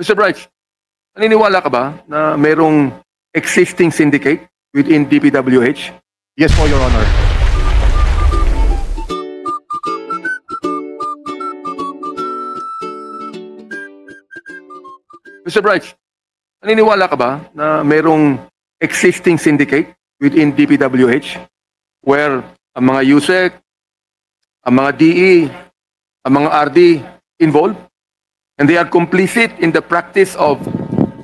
Mr. Bryce, naniniwala ka ba na mayroong existing syndicate within DPWH? Yes po, Your Honor. Mr. Bryce, naniniwala ka ba na mayroong existing syndicate within DPWH where ang mga USEC, ang mga DE, ang mga RD involved, and they are complicit in the practice of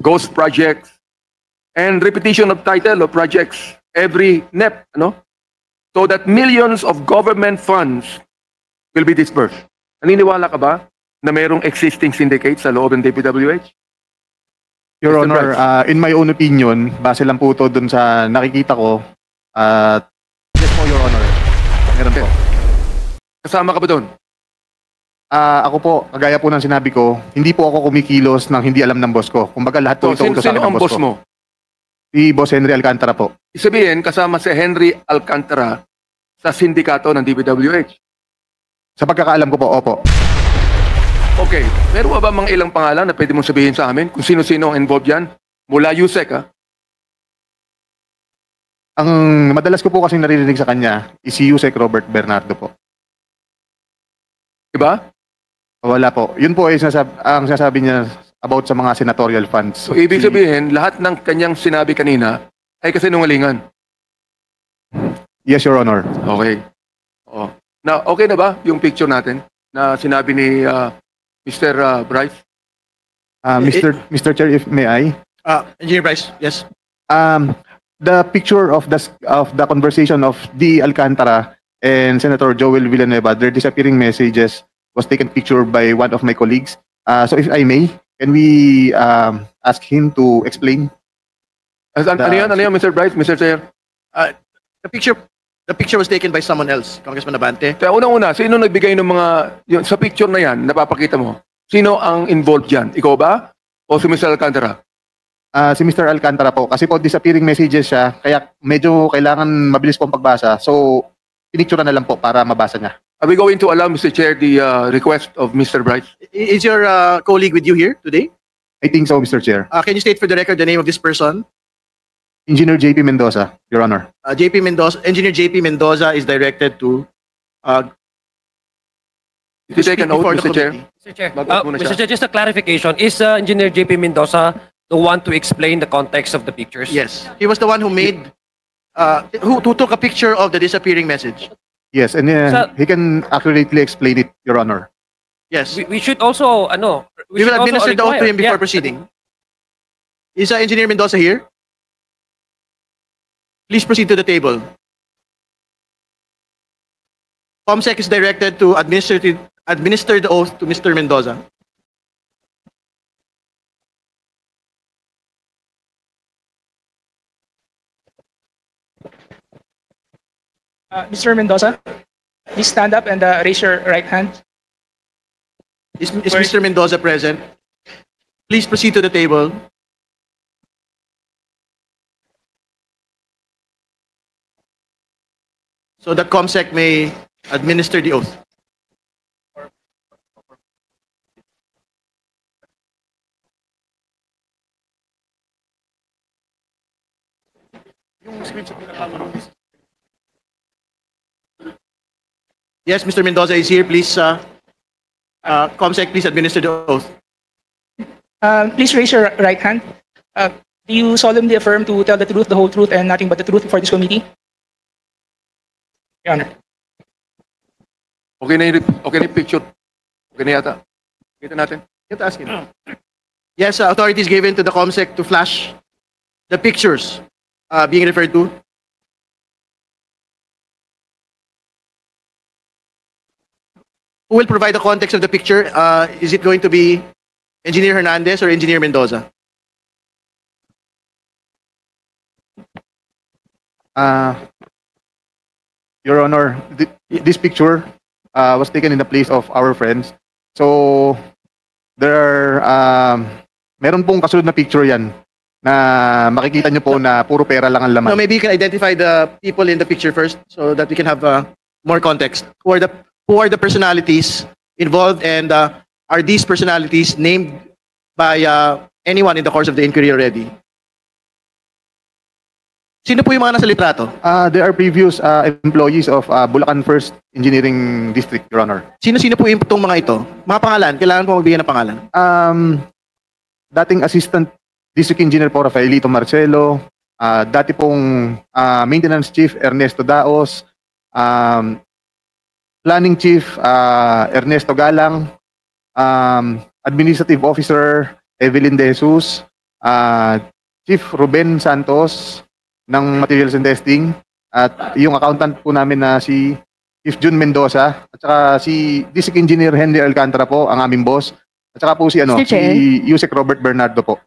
ghost projects and repetition of title of projects every NEP, so that millions of government funds will be dispersed. Naniniwala ka ba na mayroong existing syndicate sa loob ng DPWH? Your Mr. Honor, in my own opinion, base lang po ito dun sa nakikita ko, yes po, Your Honor. Meron po. Kasama ka ba doon? Ako po, kagaya po ng sinabi ko, hindi po ako kumikilos ng hindi alam ng boss ko. Kumbaga lahat po ito utos sa akin Sino ng ang boss ko. mo? Si Boss Henry Alcantara po. Isabihin, kasama si Henry Alcantara sa sindikato ng DPWH. Sa pagkakaalam ko po, opo. Okay, meron ba mga ilang pangalan na pwede mong sabihin sa amin kung sino-sino ang involved yan? Mula USEC, ha? Ang madalas ko po kasing naririnig sa kanya is si Yusek Robert Bernardo po. Diba? Wala po. Yun po ay ang sinasabi niya about sa mga senatorial funds. So, ibig sabihin, lahat ng kanyang sinabi kanina ay kasinungalingan. Yes, Your Honor. Okay. Oh. Now, okay na ba yung picture natin na sinabi ni Mr. Bryce? Mr. Chair, if may I? Engineer Bryce, yes. The picture of the conversation of D. Alcantara and Senator Joel Villanueva, their disappearing messages was taken picture by one of my colleagues. So if I may, can we ask him to explain? Ano yan, Mr. Bryce, Mr. Chair? The picture was taken by someone else, Congressman Abante. Kaya unang-una, sino nagbigay ng mga, sa picture na yan, napapakita mo, sino ang involved dyan? Ikaw ba? O si Mr. Alcantara? Si Mr. Alcantara po. Kasi po disappearing messages siya, kaya medyo kailangan mabilis po ang pagbasa. So, pinicture na lang po para mabasa niya. Are we going to allow, Mr. Chair, the request of Mr. Bryce? Is your colleague with you here today? I think so, Mr. Chair. Can you state for the record the name of this person? Engineer JP Mendoza, Your Honor. Engineer JP Mendoza is directed to Did you take an oath, Mr. Chair? Mr. Chair, Mag-oath muna siya. Mr. Chair, just a clarification. Is Engineer JP Mendoza the one to explain the context of the pictures? Yes. He was the one who made, who took a picture of the disappearing message. Yes, and he can accurately explain it, Your Honor. Yes. We should also, We will administer the oath to him before Yeah. proceeding. Is Engineer Mendoza here? Please proceed to the table. COMSEC is directed to administer the oath to Mr. Mendoza. Mr. Mendoza, please stand up and raise your right hand. Is Mr. Mendoza present? Please proceed to the table. So that COMSEC may administer the oath. Yes, Mr. Mendoza is here. Please, COMSEC, please administer the oath. Please raise your right hand. Do you solemnly affirm to tell the truth, the whole truth, and nothing but the truth before this committee? Your Honor. Okay na yung picture. Okay na yata. Kita natin. Kita ask him. Yes, authority is given to the COMSEC to flash the pictures being referred to. Who will provide the context of the picture? Is it going to be Engineer Hernandez or Engineer Mendoza? Your Honor, this picture was taken in the place of our friends. So, there are, meron pong kasunod na picture yan na makikita nyo po na puro pera lang ang laman. No, maybe you can identify the people in the picture first so that we can have more context. Who are the personalities involved, and are these personalities named by anyone in the course of the inquiry already. Sino po yung mga nasa litrato? They are previous employees of Bulacan First Engineering District, Your Honor. Sino-sino po itong mga ito? Mga pangalan, kailangan po magbigay ng pangalan. Dating Assistant District Engineer po Rafaelito Marcelo, dati pong Maintenance Chief Ernesto Daos, Planning Chief Ernesto Galang, Administrative Officer Evelyn De Jesus, Chief Ruben Santos ng Materials and Testing, at yung accountant po namin na si Chief Jun Mendoza, at saka si District Engineer Henry Alcantara po, ang aming boss, at saka po si Mr. Chair. si Yusek Robert Bernardo po.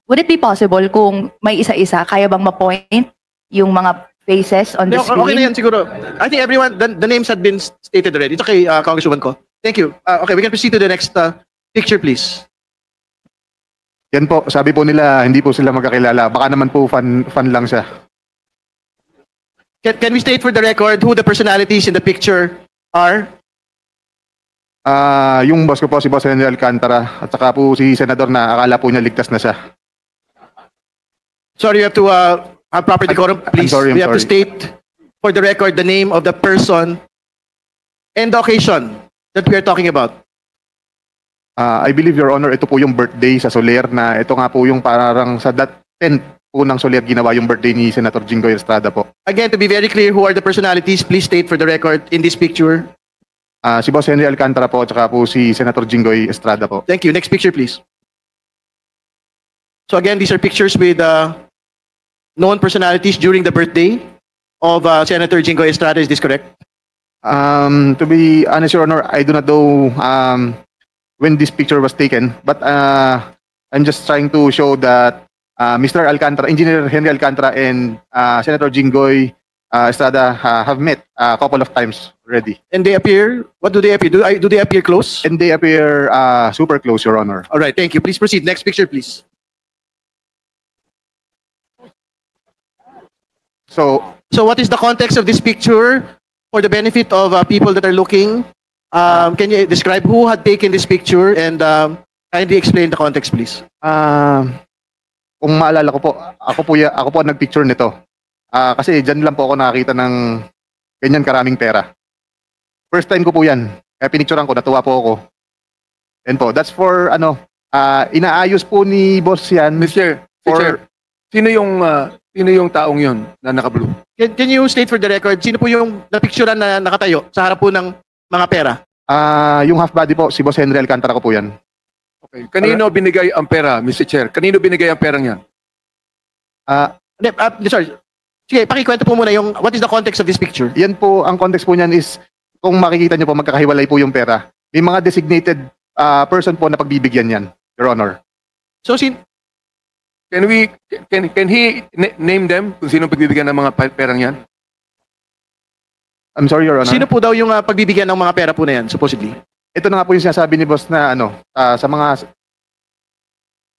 Would it be possible kung may isa-isa, kaya bang ma-point yung mga faces on the Okay na screen? yan siguro. I think everyone, the names had been stated already. It's okay, Congresswoman ko. Thank you. Okay, we can proceed to the next picture, please. Yan po, sabi po nila, hindi po sila magkakilala. Baka naman po fan lang siya. Can we state for the record who the personalities in the picture are? Yung boss ko po, si Boss Henry Alcantara, at saka po si Senador na akala po niya ligtas na siya. Sorry, you have to have proper decorum, please. I'm We have to sorry. state for the record the name of the person and the occasion that we are talking about. I believe, Your Honor, ito po yung birthday sa Soler na ito nga po yung parang sa 10th po ng Soler ginawa yung birthday ni Senator Jinggoy Estrada po. Again, to be very clear, who are the personalities? Please state for the record in this picture. Si Boss Henry Alcantara po, at saka po si Senator Jinggoy Estrada po. Thank you. Next picture, please. So again, these are pictures with known personalities during the birthday of Senator Jinggoy Estrada. Is this correct? To be honest, Your Honor, I do not know when this picture was taken, but I'm just trying to show that Mr. Alcantara, Engineer Henry Alcantara, and Senator Jinggoy Estrada have met a couple of times already. And they appear, what do they appear? Do they appear close? And they appear super close, Your Honor. All right, thank you. Please proceed. Next picture, please. So, What is the context of this picture for the benefit of people that are looking? Can you describe who had taken this picture and kindly explain the context, please? kung maalala ko po, ako po ang nagpicture nito. Kasi dyan lang po ako nakakita ng ganyan karaming pera. First time ko po yan. Kaya pinicturean ko, natuwa po ako. And po, that's for inaayos po ni boss yan. Mr. For- Chair, sino yung taong yon na naka-blue? Can you state for the record, sino po yung napicturean na nakatayo sa harap po ng mga pera? Yung half body po, si Boss Henry Alcantara ko po yan. Okay. Kanino binigay ang pera, Mr. Chair? Kanino binigay ang perang yan? Sorry. Sige, pakikwento po muna yung, what is the context of this picture? Yan po, ang context po niyan is, kung makikita niyo po, magkakahiwalay po yung pera. May mga designated person po na pagbibigyan yan, Your Honor. So, Can he name them kung sino pagbibigyan ng mga perang yan? I'm sorry, Your Honor. sino po daw yung pagbibigyan ng mga pera po na yan, supposedly? Ito na nga po yung sinasabi ni boss na sa mga...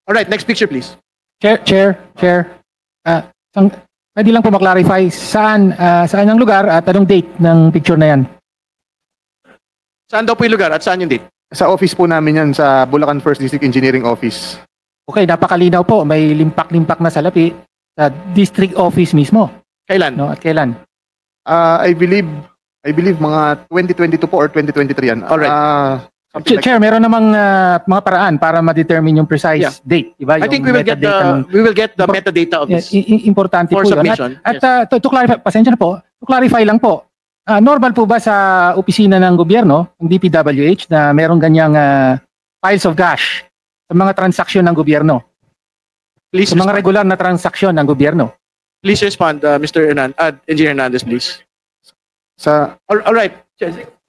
Alright, next picture, please. Chair. Pwede lang po maklarify saan ang lugar at anong date ng picture na yan. Saan daw po yung lugar at saan yung date? Sa office po namin yan, sa Bulacan First District Engineering Office. Okay, napakalinaw po. May limpak-limpak na salapi sa district office mismo. Kailan? No? At kailan? I believe mga 2022 po or 2023 yan. Alright. Chair, meron namang mga paraan para ma-determine yung precise date. Diba? I think we Yung will get the Impor- metadata of this. Importante For po yun. submission, At to clarify, pasensya na po, to clarify lang po, normal po ba sa opisina ng gobyerno, ng DPWH, na meron ganyang files of cash sa mga transaksyon ng gobyerno? Please Sa mga respond. regular na transaksyon ng gobyerno? Please respond, Mr. Engineer Hernandez, please. All right.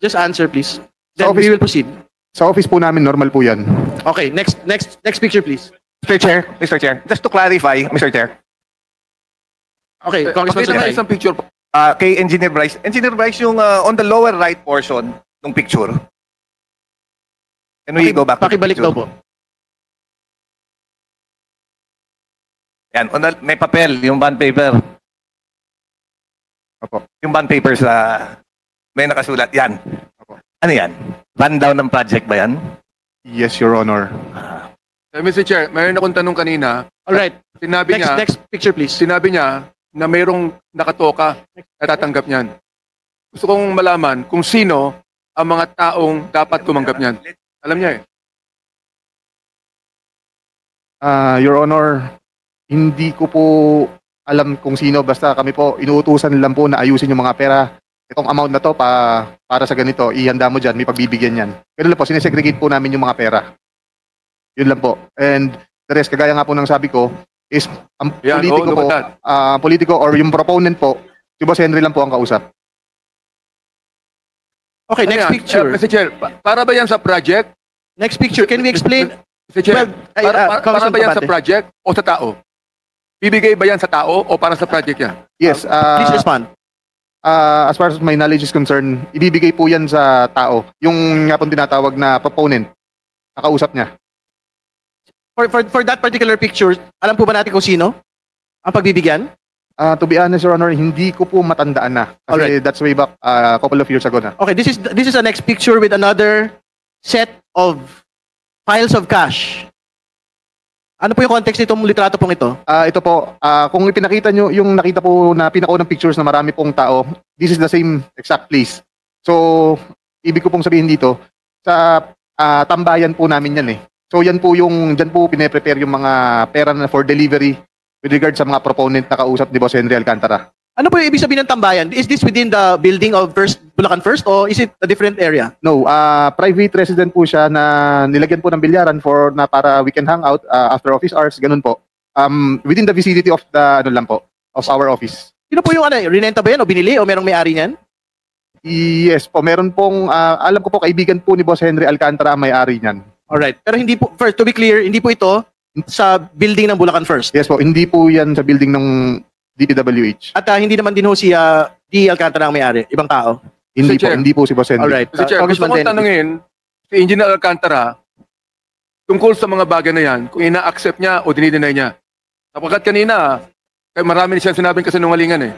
Just answer, please. Then we will proceed. Sa office po namin, normal po yan. Okay, next picture, please. Mr. Chair, just to clarify, Mr. Chair, Okay, Congressman Pakita nga Sutay. isang picture po. kay Engineer Bryce. Engineer Bryce, yung on the lower right portion ng picture. Can we go back to the Pakibalik picture? daw po. Yan, may papel, yung bond paper. Opo. Yung bond paper sa may nakasulat. Yan. Ano yan? Rundown ng project ba yan? Yes, Your Honor. Mr. Chair, mayroon akong tanong kanina. Alright. Sinabi niya, Next picture, please. sinabi niya na mayroong nakatoka na tatanggap niyan. Gusto kong malaman kung sino ang mga taong dapat tumanggap niyan. Alam niya eh. Your Honor, hindi ko po alam kung sino, basta kami po, inuutusan lang po na ayusin yung mga pera. Itong amount na to, para sa ganito, ihanda mo dyan, may pagbibigyan yan. Ganun lang po, sinesegregate po namin yung mga pera. Yun lang po. And the rest, kagaya nga po ng sabi ko, is ang Yan, politiko po, lumutad. politiko or yung proponent po, si Boss Henry lang po ang kausap. Okay, Ano next yan? picture. Mr. Chair, para ba yan sa project? Next picture. Can we explain? Mr. Chair, Well, para Congressman ba yan sa Tabate. project o sa tao? Bibigay ba yan sa tao o para sa project yan? Yes, Please respond. as far as my knowledge is concerned, ibibigay po yan sa tao. Yung nga pong tinatawag na proponent, nakausap niya. For that particular picture, alam po ba natin kung sino ang pagbibigyan? To be honest, Your Honor, hindi ko po matandaan na. Kasi Alright. that's way back a couple of years ago na. Okay, this is the next picture with another set of piles of cash. Ano po yung context nitong litrato pong ito? Ito po, kung ipinakita nyo, yung nakita po na pinakaunang pictures na marami pong tao, this is the same exact place. So, ibig ko pong sabihin dito, sa tambayan po namin yan eh. So, yan po yung, dyan po pine-prepare yung mga pera na for delivery with regard sa mga proponent na kausap ni Boss Henry Alcantara. Ano po yung ibig sabihin ng tambayan? Is this within the building of Bulacan First or is it a different area? No, private resident po siya na nilagyan po ng bilyaran na para we can hang out after office hours, ganun po. Within the vicinity of the ano lang po, of our office. Sino po yung rinenta ba yan o binili o merong may-ari niyan? Yes po, meron pong alam ko po kaibigan po ni Boss Henry Alcantara ang may-ari niyan. Alright. Pero hindi po, first, to be clear, hindi po ito sa building ng Bulacan First. Yes po, hindi po yan sa building ng DPWH. At hindi naman din ho si D. Alcantara ang may-ari, ibang tao. Hindi Mr. po, Chair. hindi po si Boss Henry. Alright. Mr. Chair, gusto Congressman kong Denny. tanungin si Engineer Alcantara tungkol sa mga bagay na yan, kung ina-accept niya o dinideny niya. Napagkat kanina, marami siyang sinabing kasinungalingan eh.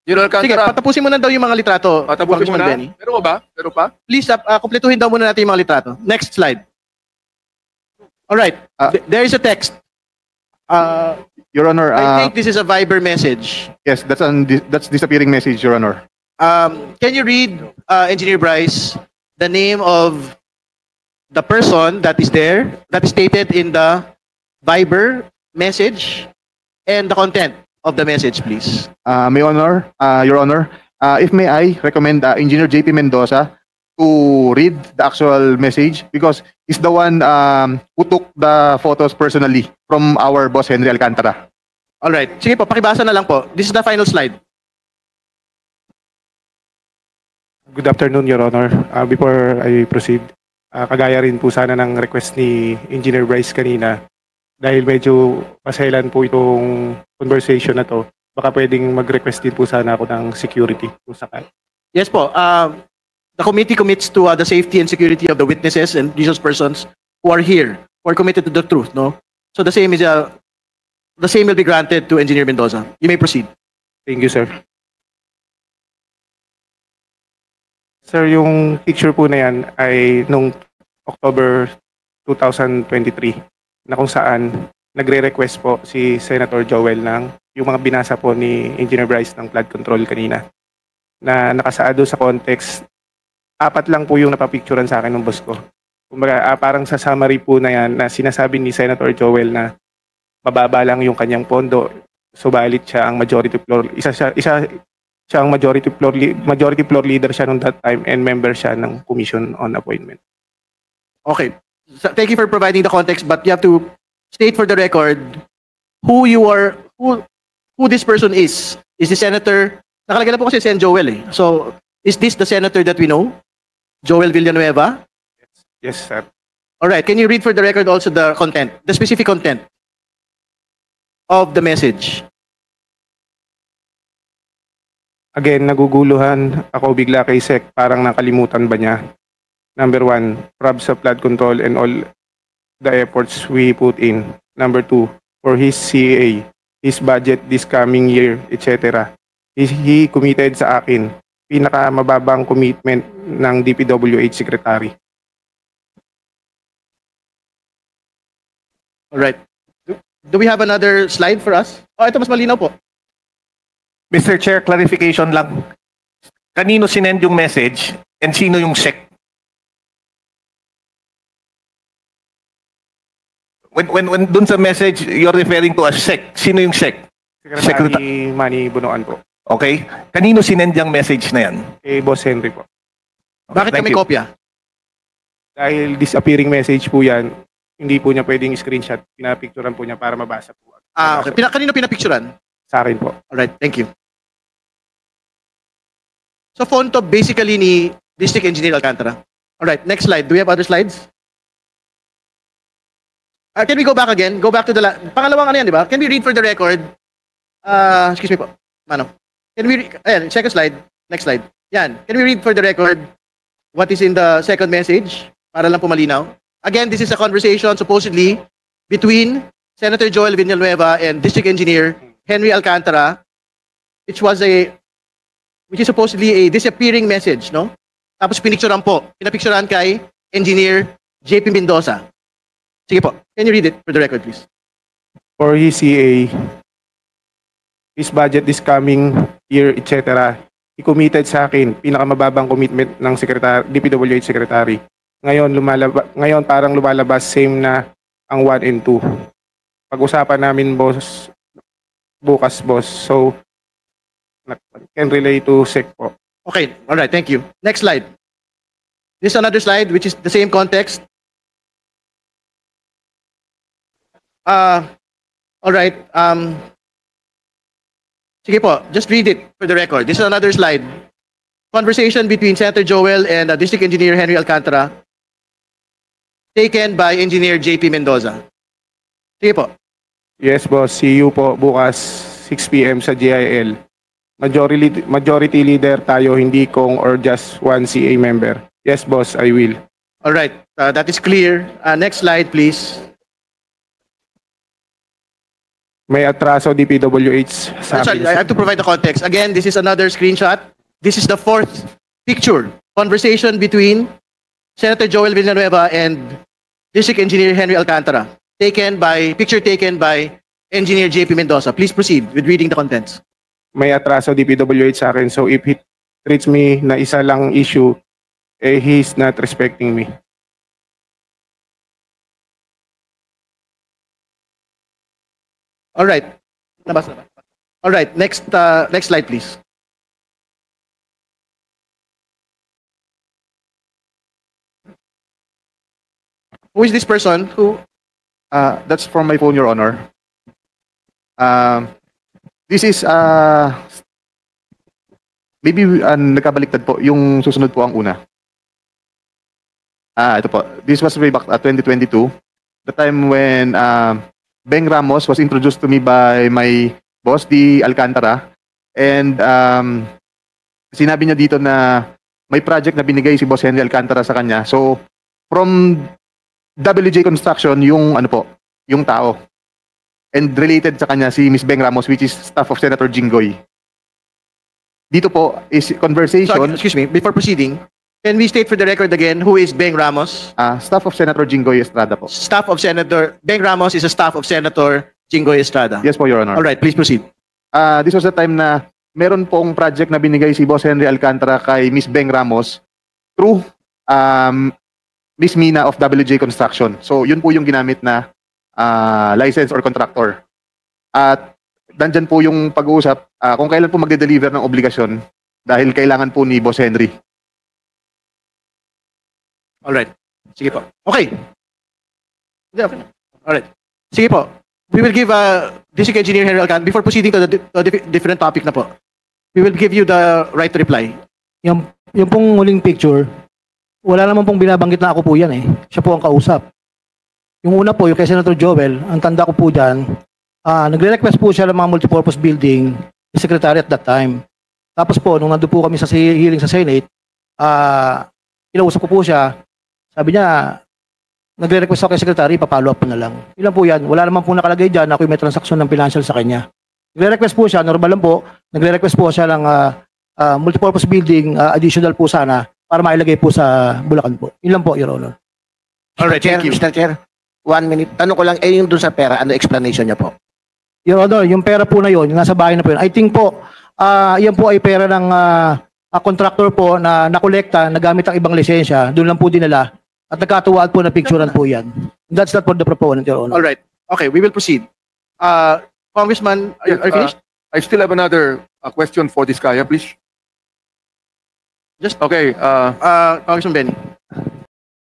Engineer Sige, Alcantara, patapusin mo na daw yung mga litrato. patapusin mo Congressman na. Denny. Pero ba? Pero pa? Please, kumpletuhin daw muna natin yung mga litrato. Next slide. Alright. There is a text. Your Honor, I think this is a Viber message. yes, that's disappearing message, Your Honor. Can you read, Engineer Bryce, the name of the person that is there, that is stated in the Viber message, and the content of the message, please? Your Honor, if may I recommend Engineer JP Mendoza to read the actual message because he's the one who took the photos personally from our Boss Henry Alcantara. Alright. Sige po, pakibasa na lang po. This is the final slide. Good afternoon, Your Honor. Before I proceed, kagaya rin po sana ng request ni Engineer Bryce kanina, dahil medyo pasailan po itong conversation na to, baka pwedeng mag-request din po sana ako ng security kung sakali. Yes po. The committee commits to the safety and security of the witnesses and resource persons who are here, who are committed to the truth, no? So the same will be granted to Engineer Mendoza. You may proceed. Thank you, sir. Sir, yung picture po na yan ay nung October 2023 na kung saan nagre-request po si Senator Joel ng yung mga binasa po ni Engineer Bryce ng flood control kanina na nakasaado sa context. 4 lang po yung napapicturan sa akin ng boss ko. Kumbaga, parang sa summary po na yan na sinasabi ni Senator Joel na mababa lang yung kanyang pondo, subalit siya ang majority floor, isa siya ang majority floor leader siya nung that time and member siya ng Commission on Appointment. Okay. So, thank you for providing the context, but you have to state for the record who this person is. Is the senator, nakalagay na po kasi Sen Joel eh. So, is this the senator that we know? Joel Villanueva? Yes, sir. All right. Can you read for the record also the content, the specific content of the message? Again, naguguluhan ako bigla kay Sec. Parang nakalimutan ba niya? Number 1, props sa flood control and all the efforts we put in. Number 2, for his CAA, his budget this coming year, etc. He committed sa akin. Pinakamababang commitment ng DPWH Secretary. Alright. Do we have another slide for us? Oh, ito mas malinaw po. Mr. Chair, clarification lang. Kanino sinend yung message and sino yung SEC? When dun sa message, you're referring to a SEC. Sino yung SEC? Secretary Manny Bunuan po. Okay? Kanino sinend yung message na yan? Kay Boss Henry po. Bakit Thank kami you. kopya? Dahil disappearing message po yan, hindi po niya pwedeng screenshot. Pinapicturean po niya para mabasa po. Ah, okay. Kanino pinapicturan? Sa akin po. Alright, thank you. So, phone to basically ni District Engineer Alcantara. Alright, next slide. Do we have other slides? Can we go back again? Go back to the pangalawang ano yan, di ba? Can we read for the record? Excuse me po. Mano. Can we ayan, second slide. Next slide. Yan. Can we read for the record what is in the second message? Para lang po malinaw. Again, this is a conversation supposedly between Senator Joel Villanueva and District Engineer Henry Alcantara, which is supposedly a disappearing message, no? Tapos pinicturean po. Pinapicturean kay Engineer JP Mendoza. Sige po. Can you read it for the record, please? For his CA, his budget this coming year, etc. He committed sa akin, pinakamababang commitment ng DPWH Secretary. Ngayon parang lumalabas same na ang 1 and 2. Pag-usapan namin boss, bukas boss. So, can relate to SEC po. Okay. All right. Thank you. Next slide. This is another slide which is the same context. All right. Sige po. Just read it for the record. This is another slide. Conversation between Senator Joel and District Engineer Henry Alcantara, taken by Engineer JP Mendoza. Sige po. Yes boss, see you po bukas 6 p.m. sa GIL. Majority leader tayo, hindi kong or just one CA member. Yes boss, I will. All right. That is clear. Next slide, please. May atraso DPWH sa Sorry, I have to provide the context. Again, this is another screenshot. This is the fourth picture. Conversation between Senator Joel Villanueva and District Engineer Henry Alcantara. Picture taken by Engineer JP Mendoza. Please proceed with reading the contents. May atraso DPWH sa akin. So if he treats me na isa lang issue, he's not respecting me. All right. All right. Next slide, please. Who is this person? Who? That's from my phone, Your Honor. This is, maybe nagkabaliktad po. Yung susunod po ang una. Ito po. This was way back 2022. The time when Beng Ramos was introduced to me by my boss, D. Alcantara. And sinabi niya dito na may project na binigay si Boss Henry Alcantara sa kanya. So, from WJ Construction, yung ano po, yung tao. And related sa kanya si Miss Beng Ramos, which is staff of Senator Jinggoy. Dito po is conversation. So, excuse me, before proceeding, can we state for the record again who is Beng Ramos? Staff of Senator Jinggoy Estrada po. Staff of Senator Beng Ramos is a staff of Senator Jinggoy Estrada. Yes po, Your Honor. All right, please proceed. This was the time na meron pong project na binigay si Boss Henry Alcantara kay Miss Beng Ramos through Miss Mina of WJ Construction. So, yun po yung ginamit na license or contractor. At nandyan po yung pag-uusap kung kailan po magde-deliver ng obligasyon dahil kailangan po ni Boss Henry. Alright. Sige po. Okay. Okay. Alright. Sige po. We will give District Engineer Henry Alcantara, before proceeding to the different topic na po, we will give you the right to reply. Yung pong huling picture, wala naman pong binabanggit na ako po yan eh. Siya po ang kausap. Yung una po, yung kay Senator Joel, ang tanda ko po dyan, nagre-request po siya ng mga multipurpose building, yung secretary at that time. Tapos po, nung nandun po kami sa hearing sa Senate, kinausap ko po siya, sabi niya, nagre-request ako kay secretary, papalo up na lang. Ilan po yan, wala naman po nakalagay dyan na ako may transaksyon ng financial sa kanya. Nagre-request po siya, normal lang po, nagre-request po siya ng multipurpose building, additional po sana, para mailagay po sa Bulacan po. Yun lang po, Your Honor. Alright, thank you. Mr. Chair, 1 minute. Tanong ko lang, yung dun sa pera, ano explanation niya po? Your Honor, yung pera po na yun, yung nasa bahay na po yun, I think po, yan po ay pera ng contractor po na nakolekta, nagamit ang ibang lisensya, doon lang po dinala, at nagkatuwaan po na picturean po yan. That's not for the proponent, Your Honor. All right. Okay, we will proceed. Congressman, are you finished? I still have another question for this guy, please. Just- Okay. Congressman Benny.